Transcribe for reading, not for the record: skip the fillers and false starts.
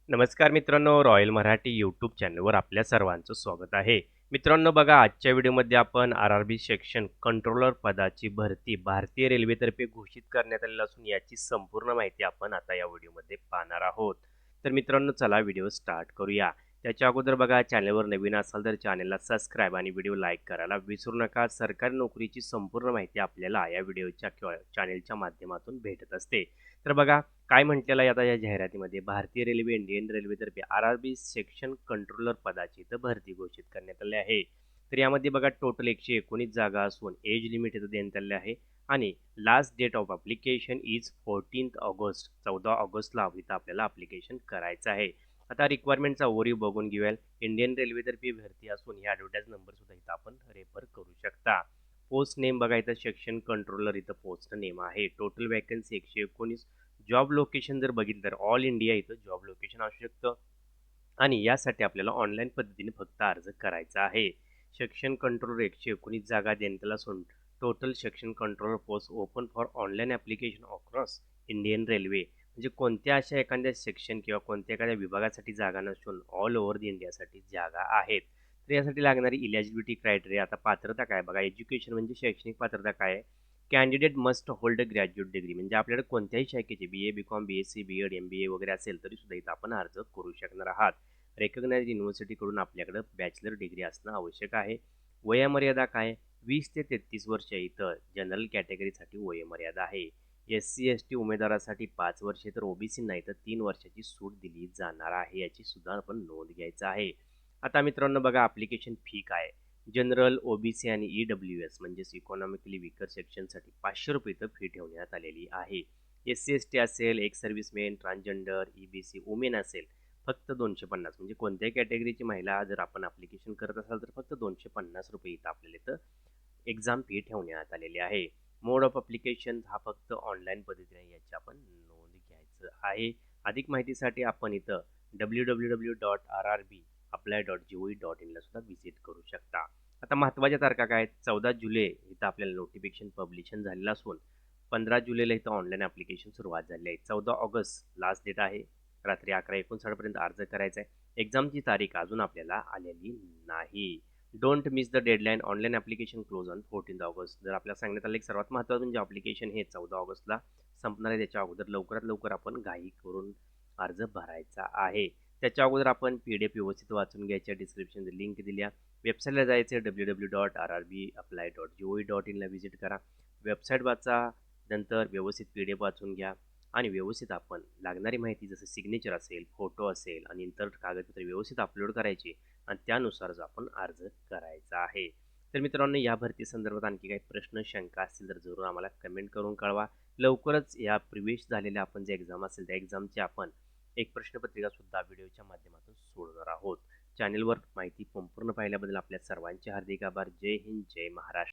नमस्कार मित्रांनो, royal Marathi YouTube चॅनलवर आपल्या सर्वांचं स्वागत आहे. मित्रांनो बघा, आजच्या व्हिडिओमध्ये आपण आर-आर-बी सेक्शन कंट्रोलर पदाची भरती भारतीय रेल्वेतर्फे घोषित करण्यात आलेली असून याची संपूर्ण माहिती आपण आता या व्हिडिओमध्ये पाहणार आहोत. तर मित्रांनो चला व्हिडिओ स्टार्ट करूया. त्याच्या अगोदर बघा, चॅनलवर नवीन असाल तर चॅनलला सबस्क्राईब आणि व्हिडिओ लाईक करायला विसरू नका. सरकारी नोकरीची संपूर्ण माहिती आपल्याला या व्हिडिओच्या चॅनलच्या माध्यमातून भेटत असते. तर बघा, काय म्हटलेलं आहे आता या जाहिरातीमध्ये, भारतीय रेल्वे इंडियन रेल्वेतर्फे आर-आर-बी सेक्शन कंट्रोलर पदाची इथं भरती घोषित करण्यात आली आहे. तर यामध्ये बघा टोटल 119 जागा असून एज लिमिट इथं देण्यात आले आहे आणि last date of application is 14 August, 14 ऑगस्टला इथं आपल्याला अप्लिकेशन करायचं आहे. आता रिक्वायरमेंटचा ओव्हरव्ह्यू बघून घेऊया. इंडियन रेल्वेतर्फे भरती असून ही ॲडव्हर्टाइज नंबर सुद्धा इथं आपण रेफर करू शकता. पोस्ट नेम बघा इथं सेक्शन कंट्रोलर इथं पोस्ट नेम आहे. Total vacancy 119. जॉब लोकेशन जर बघितलं तर ऑल इंडिया इथं जॉब लोकेशन असू शकतं आणि यासाठी आपल्याला ऑनलाईन पद्धतीने फक्त अर्ज करायचा आहे. सेक्शन कंट्रोलर 119 जागा देण्यात असून total section controller post open for online application across Indian railway, म्हणजे कोणत्या अशा एखाद्या सेक्शन किंवा कोणत्या एखाद्या विभागासाठी जागा नसून ऑल ओव्हर द इंडियासाठी जागा आहेत. तर यासाठी लागणारी इलिजिबिलिटी क्रायटेरिया, आता पात्रता काय बघा, एज्युकेशन म्हणजे शैक्षणिक पात्रता काय आहे. Candidate must hold a graduate degree, म्हणजे आपल्याकडे कोणत्याही शाखेचे BA BCom BSc BEd MBA वगैरे असेल तरी सुद्धा इथं आपण अर्ज करू शकणार आहात. रेकग्नाइज युनिव्हर्सिटीकडून आपल्याकडे बॅचलर डिग्री असणं आवश्यक आहे. वयोमर्यादा काय, 20 ते 33 वर्ष इथं जनरल कॅटेगरीसाठी वयोमर्यादा आहे. SC ST उमेदवारासाठी 5 वर्षे तर OBC नाही तर 3 वर्षाची सूट दिली जाणार आहे, याची सुद्धा आपण नोंद घ्यायचं आहे. आता मित्रांनो बघा, ॲप्लिकेशन फी काय, जनरल OBC आणि EWS म्हणजेच इकॉनॉमिकली विकर सेक्शनसाठी 500 रुपये इथं फी ठेवण्यात आलेली आहे. SC ST असेल, एक्स सर्व्हिसमेन, ट्रान्सजेंडर, EBC वुमेन असेल फक्त 250, म्हणजे कोणत्याही कॅटेगरीची महिला जर आपण ॲप्लिकेशन करत असाल तर फक्त 250 रुपये इथं आपल्याला इथं एक्झाम फी ठेवण्यात आलेली आहे. मोड ऑफ ॲप्लिकेशन हा फक्त ऑनलाईन पद्धतीने याची आपण नोंद घ्यायचं आहे. अधिक माहितीसाठी आपण इथं www.rrbapply.gov.in ला सुद्धा व्हिजिट करू शकता. आता महत्त्वाच्या तारखा काय आहेत, 14 जुलै इथं आपल्याला नोटिफिकेशन पब्लिशन झालेलं असून 15 जुलैला इथं ऑनलाईन ॲप्लिकेशन सुरुवात झाली आहे. 14 ऑगस्ट लास्ट डेट आहे. रात्री 11:59 पर्यंत अर्ज करायचा आहे. एक्झामची तारीख अजून आपल्याला आलेली नाही. Don't miss the deadline, online application close on 14 August. जर आपल्याला सांगण्यात आलं एक सर्वात महत्त्वाचं म्हणजे ॲप्लिकेशन हे 14 ऑगस्टला संपणार आहे. त्याच्या अगोदर लवकरात लवकर आपण घाई करून अर्ज भरायचा आहे. त्याच्या अगोदर आपण PDF व्यवस्थित वाचून घ्यायच्या. डिस्क्रिप्शन लिंक दिल्या. वेबसाईटला जायचं, www.rrbapply.gov.in ला व्हिजिट करा. वेबसाईट वाचा, नंतर व्यवस्थित PDF वाचून घ्या आणि व्यवस्थित आपण लागणारी माहिती जसं सिग्नेचर असेल, फोटो असेल आणि इतर कागदपत्रे व्यवस्थित अपलोड करायची आणि त्यानुसारच आपण अर्ज करायचा आहे. तर मित्रांनो, या भरती संदर्भात आणखी काही प्रश्न शंका असतील तर जरूर आम्हाला कमेंट करून कळवा. लवकरच या प्रवेश झालेल्या आपण जे एक्झाम असेल त्या एक्झामची आपण एक प्रश्नपत्रिका सुद्धा व्हिडिओच्या माध्यमातून सोडवणार आहोत. चॅनेलवर माहिती संपूर्ण पाहिल्याबद्दल आपल्या सर्वांचे हार्दिक आभार. जय हिंद, जय महाराष्ट्र.